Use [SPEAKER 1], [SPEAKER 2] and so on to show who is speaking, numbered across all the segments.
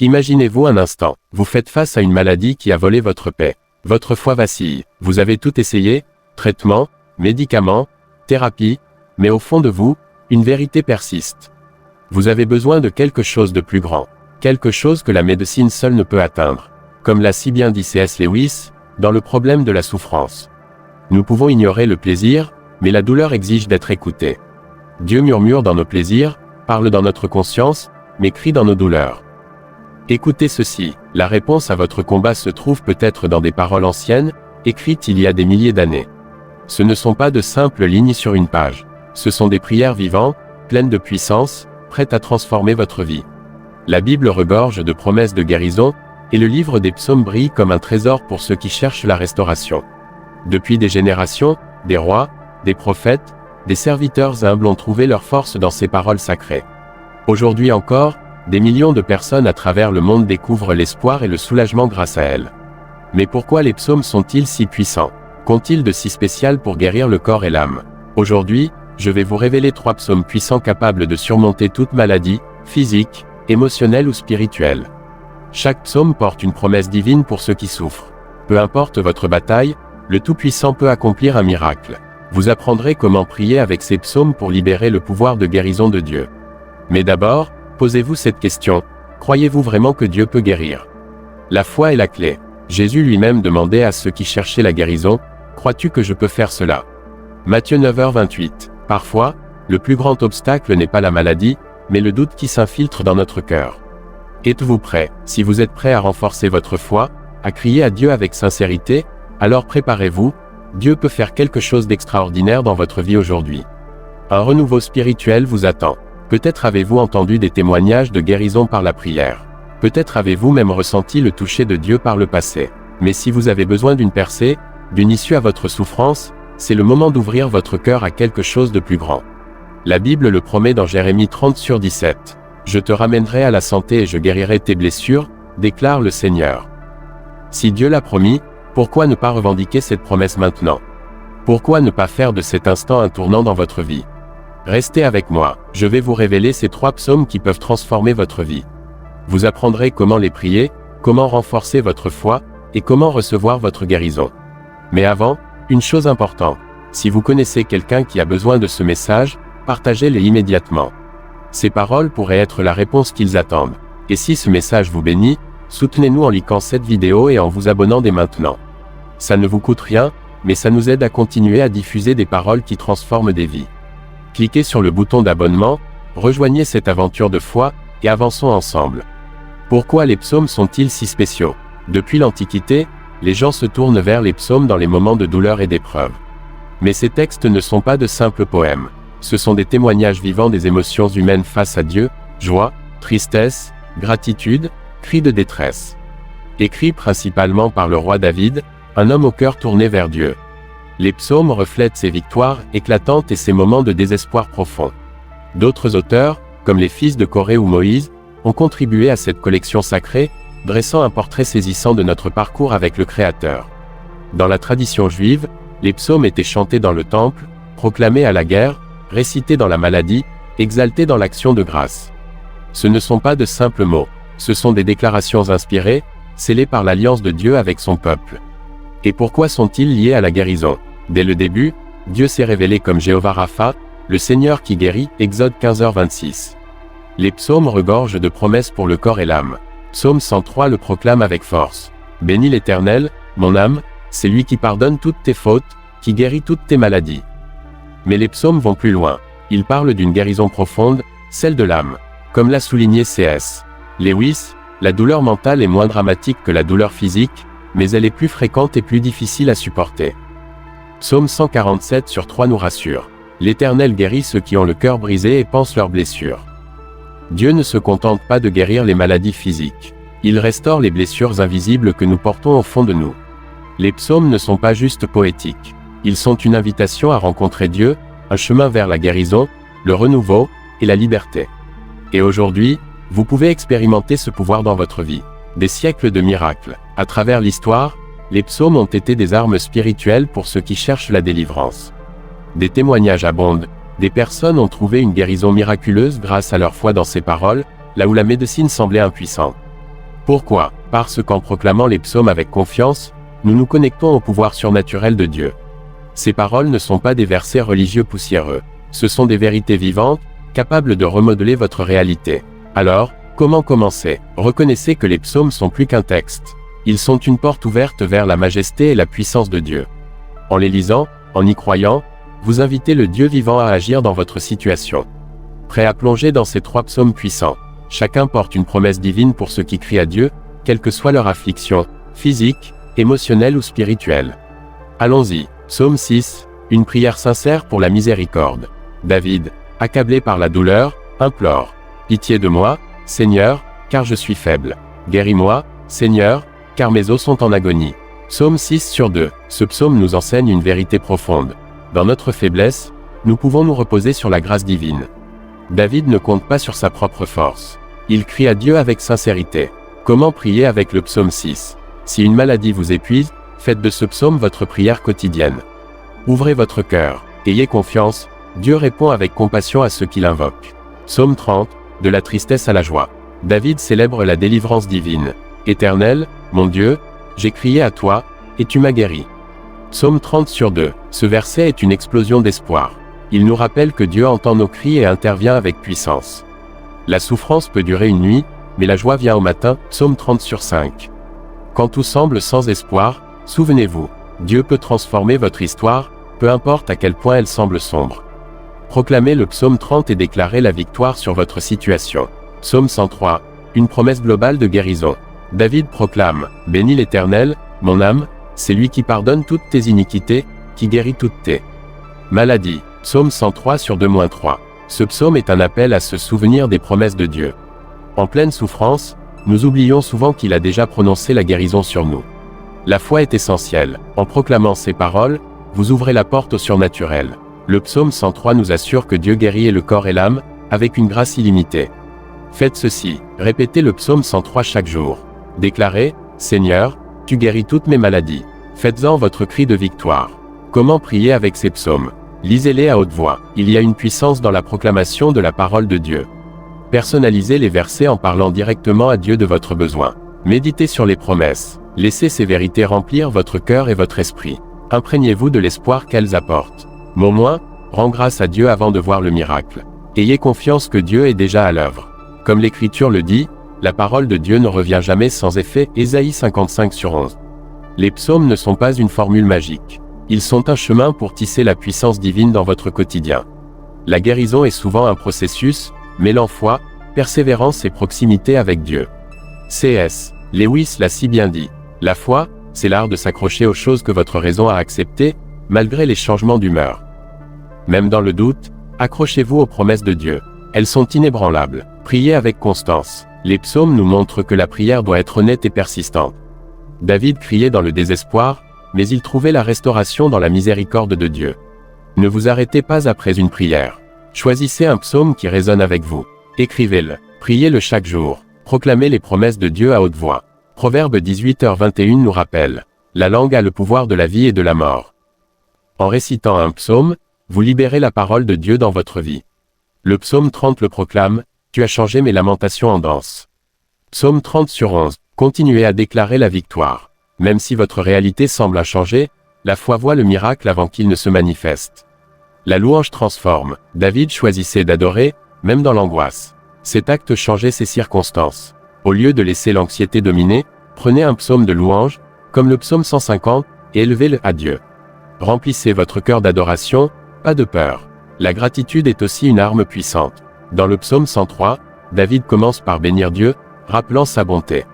[SPEAKER 1] Imaginez-vous un instant, vous faites face à une maladie qui a volé votre paix. Votre foi vacille, vous avez tout essayé, traitement, médicaments, thérapie, mais au fond de vous, une vérité persiste. Vous avez besoin de quelque chose de plus grand, quelque chose que la médecine seule ne peut atteindre. Comme l'a si bien dit C.S. Lewis, dans Le problème de la souffrance. Nous pouvons ignorer le plaisir, mais la douleur exige d'être écoutée. Dieu murmure dans nos plaisirs, parle dans notre conscience, mais crie dans nos douleurs. Écoutez ceci, la réponse à votre combat se trouve peut-être dans des paroles anciennes, écrites il y a des milliers d'années. Ce ne sont pas de simples lignes sur une page. Ce sont des prières vivantes, pleines de puissance, prêtes à transformer votre vie. La Bible regorge de promesses de guérison, et le livre des psaumes brille comme un trésor pour ceux qui cherchent la restauration. Depuis des générations, des rois, des prophètes, des serviteurs humbles ont trouvé leur force dans ces paroles sacrées. Aujourd'hui encore, des millions de personnes à travers le monde découvrent l'espoir et le soulagement grâce à elles. Mais pourquoi les psaumes sont-ils si puissants? Qu'ont-ils de si spécial pour guérir le corps et l'âme? Aujourd'hui, je vais vous révéler 3 psaumes puissants capables de surmonter toute maladie, physique, émotionnelle ou spirituelle. Chaque psaume porte une promesse divine pour ceux qui souffrent. Peu importe votre bataille, le Tout-Puissant peut accomplir un miracle. Vous apprendrez comment prier avec ces psaumes pour libérer le pouvoir de guérison de Dieu. Mais d'abord, posez-vous cette question, croyez-vous vraiment que Dieu peut guérir? La foi est la clé. Jésus lui-même demandait à ceux qui cherchaient la guérison, « Crois-tu que je peux faire cela ?» Matthieu 9h28. Parfois, le plus grand obstacle n'est pas la maladie, mais le doute qui s'infiltre dans notre cœur. Êtes-vous prêt? Si vous êtes prêt à renforcer votre foi, à crier à Dieu avec sincérité, alors préparez-vous, Dieu peut faire quelque chose d'extraordinaire dans votre vie aujourd'hui. Un renouveau spirituel vous attend. Peut-être avez-vous entendu des témoignages de guérison par la prière. Peut-être avez-vous même ressenti le toucher de Dieu par le passé. Mais si vous avez besoin d'une percée, d'une issue à votre souffrance, c'est le moment d'ouvrir votre cœur à quelque chose de plus grand. La Bible le promet dans Jérémie 30/17. Je te ramènerai à la santé et je guérirai tes blessures, déclare le Seigneur. Si Dieu l'a promis, pourquoi ne pas revendiquer cette promesse maintenant? Pourquoi ne pas faire de cet instant un tournant dans votre vie? Restez avec moi, je vais vous révéler ces 3 psaumes qui peuvent transformer votre vie. Vous apprendrez comment les prier, comment renforcer votre foi, et comment recevoir votre guérison. Mais avant, une chose importante, si vous connaissez quelqu'un qui a besoin de ce message, partagez-les immédiatement. Ces paroles pourraient être la réponse qu'ils attendent. Et si ce message vous bénit, soutenez-nous en likant cette vidéo et en vous abonnant dès maintenant. Ça ne vous coûte rien, mais ça nous aide à continuer à diffuser des paroles qui transforment des vies. Cliquez sur le bouton d'abonnement, rejoignez cette aventure de foi, et avançons ensemble. Pourquoi les psaumes sont-ils si spéciaux? Depuis l'Antiquité, les gens se tournent vers les psaumes dans les moments de douleur et d'épreuve. Mais ces textes ne sont pas de simples poèmes. Ce sont des témoignages vivants des émotions humaines face à Dieu, joie, tristesse, gratitude, cris de détresse. Écrits principalement par le roi David, un homme au cœur tourné vers Dieu. Les psaumes reflètent ses victoires éclatantes et ses moments de désespoir profond. D'autres auteurs, comme les fils de Corée ou Moïse, ont contribué à cette collection sacrée, dressant un portrait saisissant de notre parcours avec le Créateur. Dans la tradition juive, les psaumes étaient chantés dans le temple, proclamés à la guerre, récités dans la maladie, exaltés dans l'action de grâce. Ce ne sont pas de simples mots, ce sont des déclarations inspirées, scellées par l'alliance de Dieu avec son peuple. Et pourquoi sont-ils liés à la guérison? Dès le début, Dieu s'est révélé comme Jéhovah Rapha, le Seigneur qui guérit, Exode 15h26. Les psaumes regorgent de promesses pour le corps et l'âme. Psaume 103 le proclame avec force. Bénis l'Éternel, mon âme, c'est lui qui pardonne toutes tes fautes, qui guérit toutes tes maladies. Mais les psaumes vont plus loin. Ils parlent d'une guérison profonde, celle de l'âme. Comme l'a souligné C.S. Lewis, la douleur mentale est moins dramatique que la douleur physique, mais elle est plus fréquente et plus difficile à supporter. Psaume 147/3 nous rassure. L'Éternel guérit ceux qui ont le cœur brisé et pansent leurs blessures. Dieu ne se contente pas de guérir les maladies physiques. Il restaure les blessures invisibles que nous portons au fond de nous. Les psaumes ne sont pas juste poétiques. Ils sont une invitation à rencontrer Dieu, un chemin vers la guérison, le renouveau, et la liberté. Et aujourd'hui, vous pouvez expérimenter ce pouvoir dans votre vie. Des siècles de miracles. À travers l'histoire, les psaumes ont été des armes spirituelles pour ceux qui cherchent la délivrance. Des témoignages abondent. Des personnes ont trouvé une guérison miraculeuse grâce à leur foi dans ces paroles, là où la médecine semblait impuissante. Pourquoi? Parce qu'en proclamant les psaumes avec confiance, nous nous connectons au pouvoir surnaturel de Dieu. Ces paroles ne sont pas des versets religieux poussiéreux. Ce sont des vérités vivantes, capables de remodeler votre réalité. Alors, comment commencer? Reconnaissez que les psaumes sont plus qu'un texte. Ils sont une porte ouverte vers la majesté et la puissance de Dieu. En les lisant, en y croyant, vous invitez le Dieu vivant à agir dans votre situation. Prêt à plonger dans ces 3 psaumes puissants. Chacun porte une promesse divine pour ceux qui crient à Dieu, quelle que soit leur affliction, physique, émotionnelle ou spirituelle. Allons-y. Psaume 6, une prière sincère pour la miséricorde. David, accablé par la douleur, implore. Pitié de moi, Seigneur, car je suis faible. Guéris-moi, Seigneur, car mes os sont en agonie. Psaume 6/2. Ce psaume nous enseigne une vérité profonde. Dans notre faiblesse, nous pouvons nous reposer sur la grâce divine. David ne compte pas sur sa propre force. Il crie à Dieu avec sincérité. Comment prier avec le psaume 6? Si une maladie vous épuise, faites de ce psaume votre prière quotidienne. Ouvrez votre cœur. Ayez confiance, Dieu répond avec compassion à ceux qui l'invoquent. Psaume 30, de la tristesse à la joie. David célèbre la délivrance divine. Éternel, mon Dieu, j'ai crié à toi, et tu m'as guéri. Psaume 30/2. Ce verset est une explosion d'espoir. Il nous rappelle que Dieu entend nos cris et intervient avec puissance. La souffrance peut durer une nuit, mais la joie vient au matin. Psaume 30/5. Quand tout semble sans espoir, souvenez-vous, Dieu peut transformer votre histoire, peu importe à quel point elle semble sombre. Proclamez le psaume 30 et déclarez la victoire sur votre situation. Psaume 103, une promesse globale de guérison. David proclame, « Bénis l'Éternel, mon âme, c'est lui qui pardonne toutes tes iniquités, qui guérit toutes tes maladies. » Psaume 103/2-3. Ce psaume est un appel à se souvenir des promesses de Dieu. En pleine souffrance, nous oublions souvent qu'il a déjà prononcé la guérison sur nous. La foi est essentielle. En proclamant ces paroles, vous ouvrez la porte au surnaturel. Le psaume 103 nous assure que Dieu guérit le corps et l'âme, avec une grâce illimitée. Faites ceci, répétez le psaume 103 chaque jour. Déclarez, « Seigneur, tu guéris toutes mes maladies. » Faites-en votre cri de victoire. Comment prier avec ces psaumes? Lisez-les à haute voix. Il y a une puissance dans la proclamation de la parole de Dieu. Personnalisez les versets en parlant directement à Dieu de votre besoin. Méditez sur les promesses. Laissez ces vérités remplir votre cœur et votre esprit. Imprégnez-vous de l'espoir qu'elles apportent. Mon moins, rends grâce à Dieu avant de voir le miracle. Ayez confiance que Dieu est déjà à l'œuvre. Comme l'Écriture le dit, la parole de Dieu ne revient jamais sans effet. Ésaïe 55/11. Les psaumes ne sont pas une formule magique. Ils sont un chemin pour tisser la puissance divine dans votre quotidien. La guérison est souvent un processus, mêlant foi, persévérance et proximité avec Dieu. C.S. Lewis l'a si bien dit. La foi, c'est l'art de s'accrocher aux choses que votre raison a acceptées, malgré les changements d'humeur. Même dans le doute, accrochez-vous aux promesses de Dieu. Elles sont inébranlables. Priez avec constance. Les psaumes nous montrent que la prière doit être honnête et persistante. David criait dans le désespoir, mais il trouvait la restauration dans la miséricorde de Dieu. Ne vous arrêtez pas après une prière. Choisissez un psaume qui résonne avec vous. Écrivez-le. Priez-le chaque jour. Proclamez les promesses de Dieu à haute voix. Proverbe 18h21 nous rappelle. La langue a le pouvoir de la vie et de la mort. En récitant un psaume, vous libérez la parole de Dieu dans votre vie. Le psaume 30 le proclame, « Tu as changé mes lamentations en danse ». Psaume 30/11. Continuez à déclarer la victoire. Même si votre réalité semble inchangée, la foi voit le miracle avant qu'il ne se manifeste. La louange transforme. David choisissait d'adorer, même dans l'angoisse. Cet acte changeait ses circonstances. Au lieu de laisser l'anxiété dominer, prenez un psaume de louange, comme le psaume 150, et élevez-le à Dieu. Remplissez votre cœur d'adoration, pas de peur. La gratitude est aussi une arme puissante. Dans le psaume 103, David commence par bénir Dieu, rappelant sa bonté.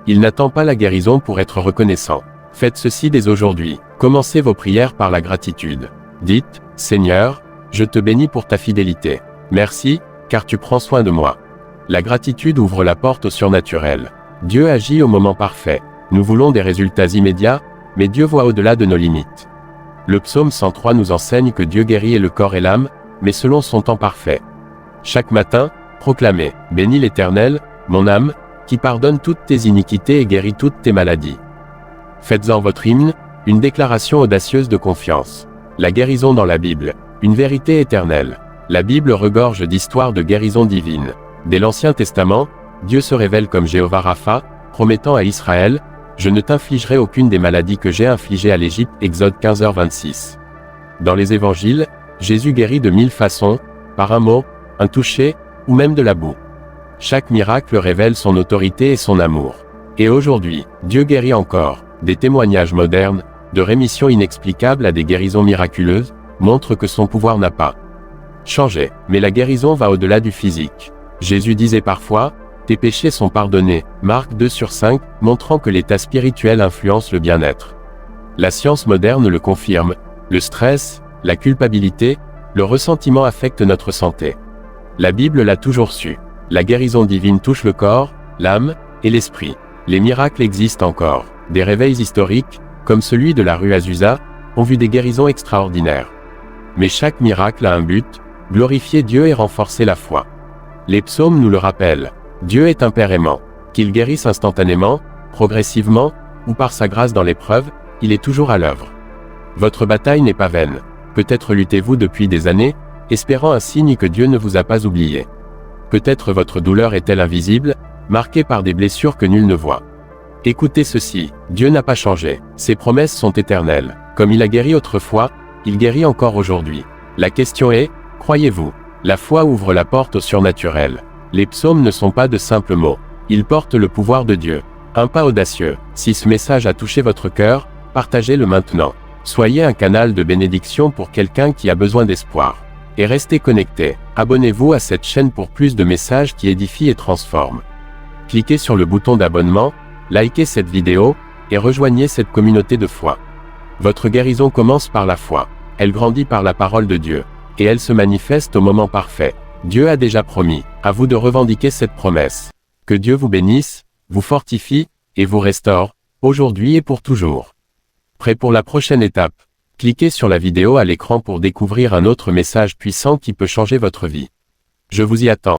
[SPEAKER 1] Il n'attend pas la guérison pour être reconnaissant. Faites ceci dès aujourd'hui. Commencez vos prières par la gratitude. Dites, « Seigneur, je te bénis pour ta fidélité. Merci, car tu prends soin de moi. » La gratitude ouvre la porte au surnaturel. Dieu agit au moment parfait. Nous voulons des résultats immédiats, mais Dieu voit au-delà de nos limites. Le psaume 103 nous enseigne que Dieu guérit le corps et l'âme, mais selon son temps parfait. Chaque matin, proclamez, « Bénis l'Éternel, mon âme, qui pardonne toutes tes iniquités et guérit toutes tes maladies. » Faites-en votre hymne, une déclaration audacieuse de confiance. La guérison dans la Bible, une vérité éternelle. La Bible regorge d'histoires de guérison divine. Dès l'Ancien Testament, Dieu se révèle comme Jéhovah Rapha, promettant à Israël, « Je ne t'infligerai aucune des maladies que j'ai infligées à l'Égypte » Exode 15h26. Dans les évangiles, Jésus guérit de 1000 façons, par un mot, un toucher, ou même de la boue. Chaque miracle révèle son autorité et son amour. Et aujourd'hui, Dieu guérit encore. Des témoignages modernes, de rémissions inexplicables à des guérisons miraculeuses, montrent que son pouvoir n'a pas changé. Mais la guérison va au-delà du physique. Jésus disait parfois, « Tes péchés sont pardonnés » Marc 2/5, montrant que l'état spirituel influence le bien-être. La science moderne le confirme, le stress, la culpabilité, le ressentiment affectent notre santé. La Bible l'a toujours su. La guérison divine touche le corps, l'âme, et l'esprit. Les miracles existent encore. Des réveils historiques, comme celui de la rue Azusa, ont vu des guérisons extraordinaires. Mais chaque miracle a un but, glorifier Dieu et renforcer la foi. Les psaumes nous le rappellent. Dieu est un Père aimant. Qu'il guérisse instantanément, progressivement, ou par sa grâce dans l'épreuve, il est toujours à l'œuvre. Votre bataille n'est pas vaine. Peut-être luttez-vous depuis des années, espérant un signe que Dieu ne vous a pas oublié. Peut-être votre douleur est-elle invisible, marquée par des blessures que nul ne voit. Écoutez ceci, Dieu n'a pas changé, ses promesses sont éternelles. Comme il a guéri autrefois, il guérit encore aujourd'hui. La question est, croyez-vous? La foi ouvre la porte au surnaturel. Les psaumes ne sont pas de simples mots. Ils portent le pouvoir de Dieu. Un pas audacieux. Si ce message a touché votre cœur, partagez-le maintenant. Soyez un canal de bénédiction pour quelqu'un qui a besoin d'espoir. Et restez connectés. Abonnez-vous à cette chaîne pour plus de messages qui édifient et transforment. Cliquez sur le bouton d'abonnement, likez cette vidéo, et rejoignez cette communauté de foi. Votre guérison commence par la foi. Elle grandit par la parole de Dieu. Et elle se manifeste au moment parfait. Dieu a déjà promis. À vous de revendiquer cette promesse. Que Dieu vous bénisse, vous fortifie, et vous restaure, aujourd'hui et pour toujours. Prêt pour la prochaine étape? Cliquez sur la vidéo à l'écran pour découvrir un autre message puissant qui peut changer votre vie. Je vous y attends.